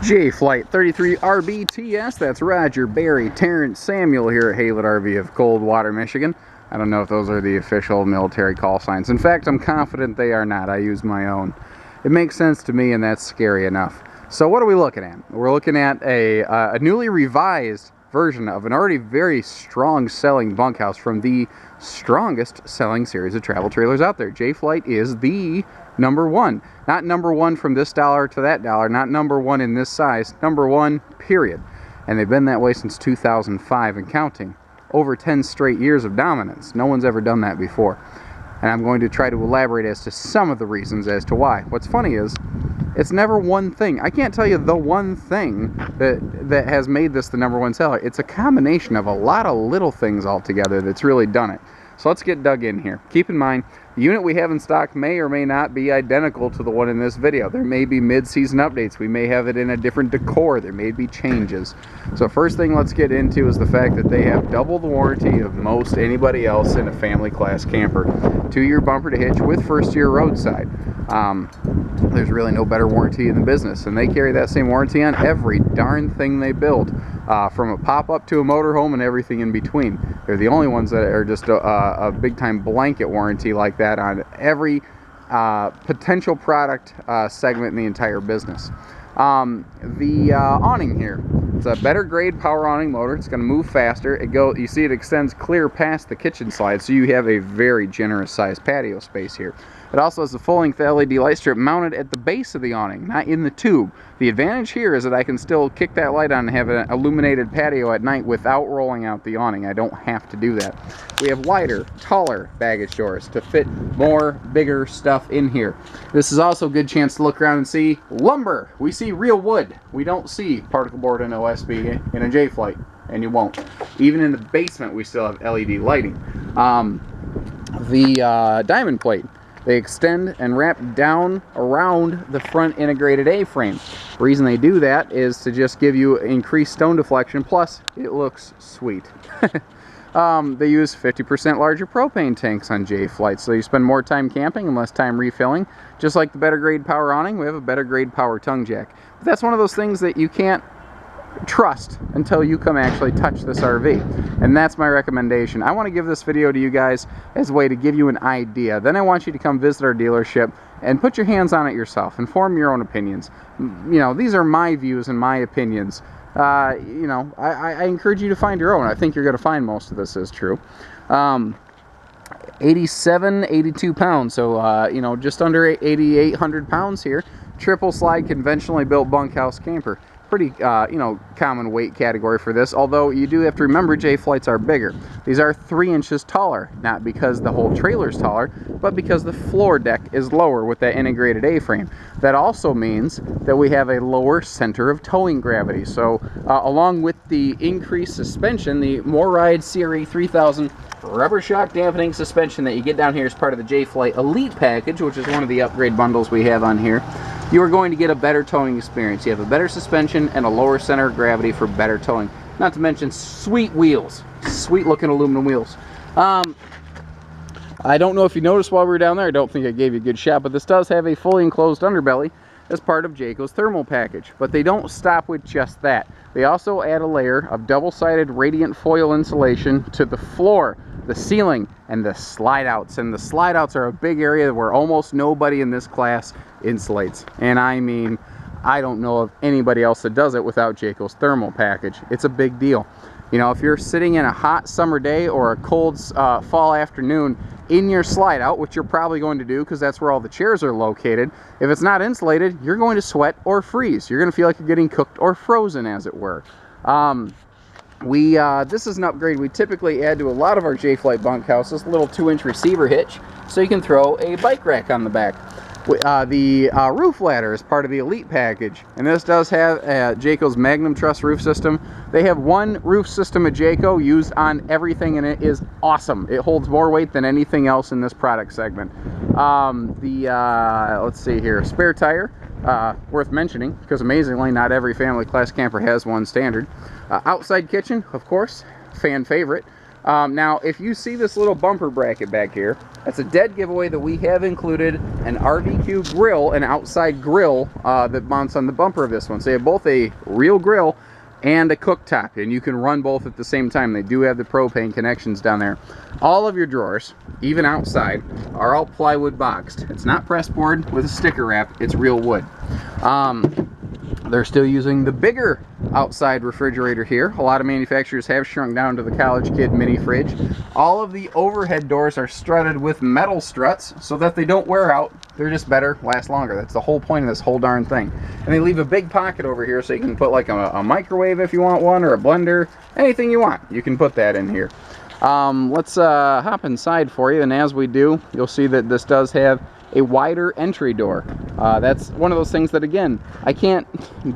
J-Flight 33 RBTS, that's Roger, Barry, Terrence, Samuel here at Haylett RV of Coldwater, Michigan. I don't know if those are the official military call signs. In fact, I'm confident they are not. I use my own. It makes sense to me, and that's scary enough. So what are we looking at? We're looking at a newly revised version of an already very strong selling bunkhouse from the strongest selling series of travel trailers out there. J-Flight is the number one. Not number one from this dollar to that dollar, not number one in this size, number one, period. And they've been that way since 2005 and counting. Over 10 straight years of dominance. No one's ever done that before. And I'm going to try to elaborate as to some of the reasons as to why. What's funny is, it's never one thing. I can't tell you the one thing that has made this the number one seller. It's a combination of a lot of little things all together that's really done it. So let's get dug in here. Keep in mind, the unit we have in stock may or may not be identical to the one in this video. There may be mid-season updates. We may have it in a different decor. There may be changes. So first thing let's get into is the fact that they have double the warranty of most anybody else in a family class camper. 2-year bumper to hitch with first-year roadside. There's really no better warranty in the business, and they carry that same warranty on every darn thing they build, from a pop-up to a motorhome and everything in between. They're the only ones that are just a big-time blanket warranty like that on every potential product segment in the entire business. The awning here, it's a better grade power awning motor. It's going to move faster. You see it extends clear past the kitchen slide, so you have a very generous sized patio space here. It also has a full-length LED light strip mounted at the base of the awning, not in the tube. The advantage here is that I can still kick that light on and have an illuminated patio at night without rolling out the awning. I don't have to do that. We have wider, taller baggage doors to fit more, bigger stuff in here. This is also a good chance to look around and see lumber. We see real wood. We don't see particle board and OSB in a J-Flight, and you won't. Even in the basement, we still have LED lighting. The diamond plate. They extend and wrap down around the front integrated A-frame. The reason they do that is to just give you increased stone deflection, plus it looks sweet. They use 50% larger propane tanks on J-Flight, so you spend more time camping and less time refilling. Just like the better grade power awning, we have a better grade power tongue jack. But that's one of those things that you can't trust until you come actually touch this RV, and that's my recommendation. I want to give this video to you guys as a way to give you an idea. Then I want you to come visit our dealership and put your hands on it yourself and form your own opinions. You know, these are my views and my opinions. You know, I encourage you to find your own. I think you're going to find most of this is true. 82 pounds, so you know, just under 8,800 pounds here. Triple slide conventionally built bunkhouse camper. Pretty, you know, common weight category for this, although you do have to remember J-Flights are bigger. These are 3 inches taller, not because the whole trailer's taller, but because the floor deck is lower with that integrated A-frame. That also means that we have a lower center of towing gravity. So, along with the increased suspension, the MORryde CRE 3000 rubber shock dampening suspension that you get down here as part of the J-Flight Elite package, which is one of the upgrade bundles we have on here, you are going to get a better towing experience. You have a better suspension and a lower center of gravity for better towing. Not to mention sweet wheels. Sweet looking aluminum wheels. I don't know if you noticed while we were down there, I don't think I gave you a good shot, but this does have a fully enclosed underbelly as part of Jayco's thermal package. But they don't stop with just that. They also add a layer of double-sided radiant foil insulation to the floor, the ceiling, and the slide outs. And the slide outs are a big area where almost nobody in this class insulates. And I mean, I don't know of anybody else that does it without Jayco's thermal package. It's a big deal. You know, if you're sitting in a hot summer day or a cold fall afternoon in your slide out, which you're probably going to do because that's where all the chairs are located, if it's not insulated, you're going to sweat or freeze. You're going to feel like you're getting cooked or frozen, as it were. This is an upgrade we typically add to a lot of our J-Flight bunkhouses, a little 2-inch receiver hitch, so you can throw a bike rack on the back. The roof ladder is part of the Elite package, and this does have Jayco's Magnum Truss roof system. They have one roof system at Jayco used on everything, and it is awesome. It holds more weight than anything else in this product segment. Let's see here, spare tire, worth mentioning, because amazingly not every family class camper has one standard. Outside kitchen, of course, fan favorite. Now, if you see this little bumper bracket back here, that's a dead giveaway that we have included an RVQ grill, an outside grill that mounts on the bumper of this one. So you have both a real grill and a cooktop, and you can run both at the same time. They do have the propane connections down there. All of your drawers, even outside, are all plywood boxed. It's not pressboard with a sticker wrap, it's real wood. They're still using the bigger outside refrigerator here. A lot of manufacturers have shrunk down to the college kid mini fridge. All of the overhead doors are strutted with metal struts so that they don't wear out. They're just better, last longer. That's the whole point of this whole darn thing. And they leave a big pocket over here so you can put like a microwave if you want one, or a blender, anything you want. You can put that in here. Let's hop inside for you, and as we do, you'll see that this does have a wider entry door. That's one of those things that, again, I can't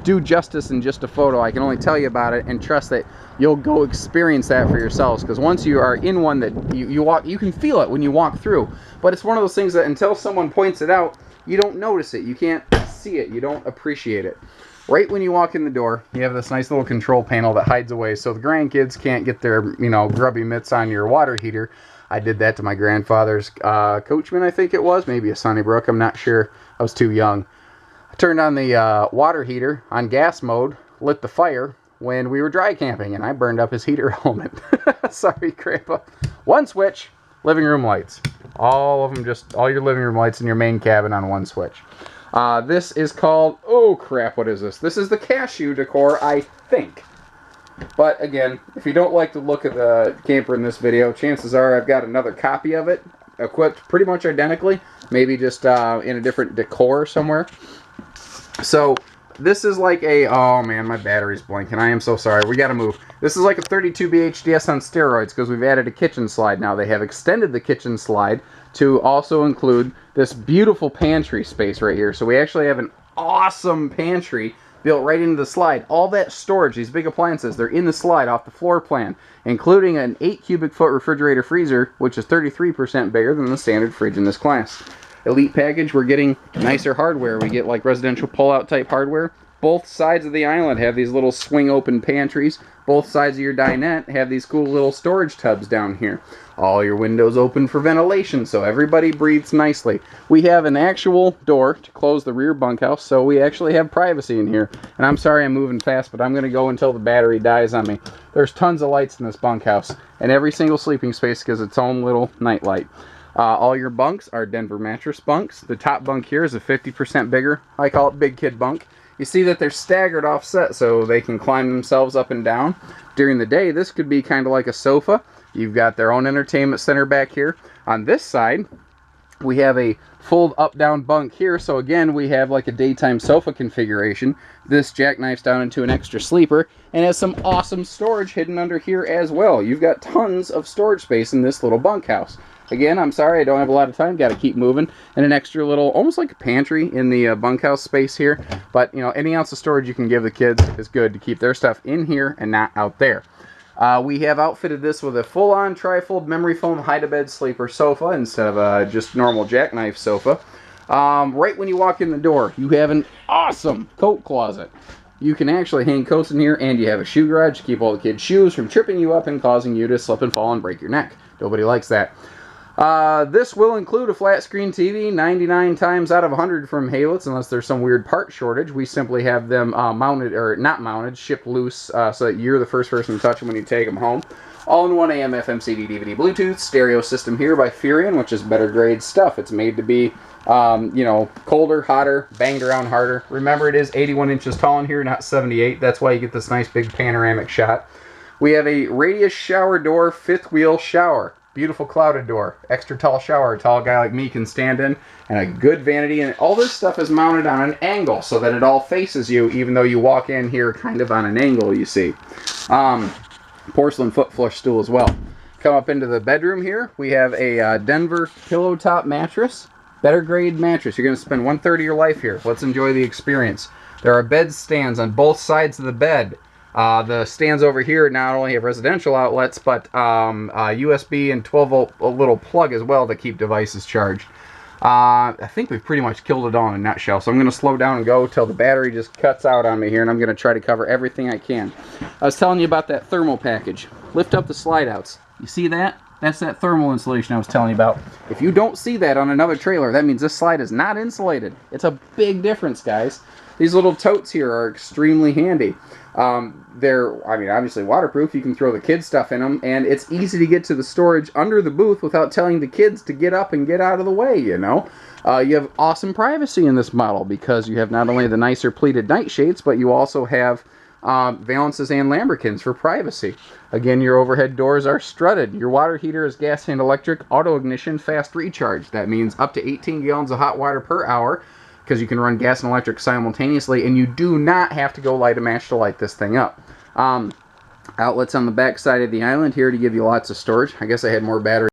do justice in just a photo. I can only tell you about it and trust that you'll go experience that for yourselves, because once you are in one that you walk, you can feel it when you walk through. But it's one of those things that until someone points it out, you don't notice it. You can't see it. You don't appreciate it. Right when you walk in the door, you have this nice little control panel that hides away so the grandkids can't get their, grubby mitts on your water heater. I did that to my grandfather's Coachman, I think it was, maybe a Sunnybrook, I'm not sure. I was too young. I turned on the water heater on gas mode, lit the fire when we were dry camping, and I burned up his heater element. Sorry, Grandpa. One switch, living room lights. All of them, just all your living room lights in your main cabin on one switch. This is called, oh crap, what is this? This is the cashew decor, I think. But again, if you don't like the look of the camper in this video, chances are I've got another copy of it, equipped pretty much identically, maybe just in a different decor somewhere. So this is like a, oh man, my battery's blinking. I am so sorry. We gotta move. This is like a 32 BHDS on steroids because we've added a kitchen slide now. They have extended the kitchen slide to also include this beautiful pantry space right here. So we actually have an awesome pantry built right into the slide. All that storage, these big appliances, they're in the slide off the floor plan, including an 8 cubic foot refrigerator freezer, which is 33% bigger than the standard fridge in this class. Elite package, we're getting nicer hardware. We get like residential pull-out type hardware. Both sides of the island have these little swing open pantries. Both sides of your dinette have these cool little storage tubs down here. All your windows open for ventilation, so everybody breathes nicely. We have an actual door to close the rear bunkhouse, so we actually have privacy in here. And I'm sorry I'm moving fast, but I'm going to go until the battery dies on me. There's tons of lights in this bunkhouse, and every single sleeping space gives its own little night light. All your bunks are Denver Mattress bunks. The top bunk here is a 50% bigger. I call it big kid bunk. You see that they're staggered offset so they can climb themselves up and down. During the day, this could be kind of like a sofa. You've got their own entertainment center back here. On this side, we have a fold up-down bunk here. So again, we have like a daytime sofa configuration. This jackknifes down into an extra sleeper and has some awesome storage hidden under here as well. You've got tons of storage space in this little bunkhouse. Again, I'm sorry, I don't have a lot of time. Got to keep moving. And an extra little, almost like a pantry in the bunkhouse space here. But, any ounce of storage you can give the kids is good to keep their stuff in here and not out there. We have outfitted this with a full-on trifold memory foam hide-a-bed sleeper sofa instead of a just normal jackknife sofa. Right when you walk in the door, you have an awesome coat closet. You can actually hang coats in here, and you have a shoe garage to keep all the kids' shoes from tripping you up and causing you to slip and fall and break your neck. Nobody likes that. This will include a flat screen TV 99 times out of 100 from Halets, unless there's some weird part shortage. We simply have them mounted, or not mounted, shipped loose so that you're the first person to touch them when you take them home. All-in-one AM, FM, CD, DVD, Bluetooth stereo system here by Furion, which is better grade stuff. It's made to be, colder, hotter, banged around harder. Remember, it is 81 inches tall in here, not 78. That's why you get this nice big panoramic shot. We have a radius shower door, fifth wheel shower. Beautiful clouded door, extra tall shower, a tall guy like me can stand in, and a good vanity. And all this stuff is mounted on an angle so that it all faces you, even though you walk in here kind of on an angle, you see. Porcelain foot flush stool as well. Come up into the bedroom here. We have a Denver Pillowtop mattress. Better grade mattress. You're going to spend 1/3 of your life here. Let's enjoy the experience. There are bed stands on both sides of the bed. The stands over here not only have residential outlets, but USB and 12-volt a little plug as well to keep devices charged. I think we've pretty much killed it all in a nutshell, so I'm going to slow down and go till the battery just cuts out on me here, and I'm going to try to cover everything I can. I was telling you about that thermal package. Lift up the slide outs. You see that? That's that thermal insulation I was telling you about. If you don't see that on another trailer, that means this slide is not insulated. It's a big difference, guys. These little totes here are extremely handy. They're, I mean, obviously waterproof. You can throw the kids' stuff in them, and it's easy to get to the storage under the booth without telling the kids to get up and get out of the way, you know. You have awesome privacy in this model because you have not only the nicer pleated nightshades, but you also have valances and lambrequins for privacy. Again, your overhead doors are strutted. Your water heater is gas and electric, auto ignition, fast recharge. That means up to 18 gallons of hot water per hour, because you can run gas and electric simultaneously, and you do not have to go light a match to light this thing up. Outlets on the back side of the island here to give you lots of storage. I guess I had more battery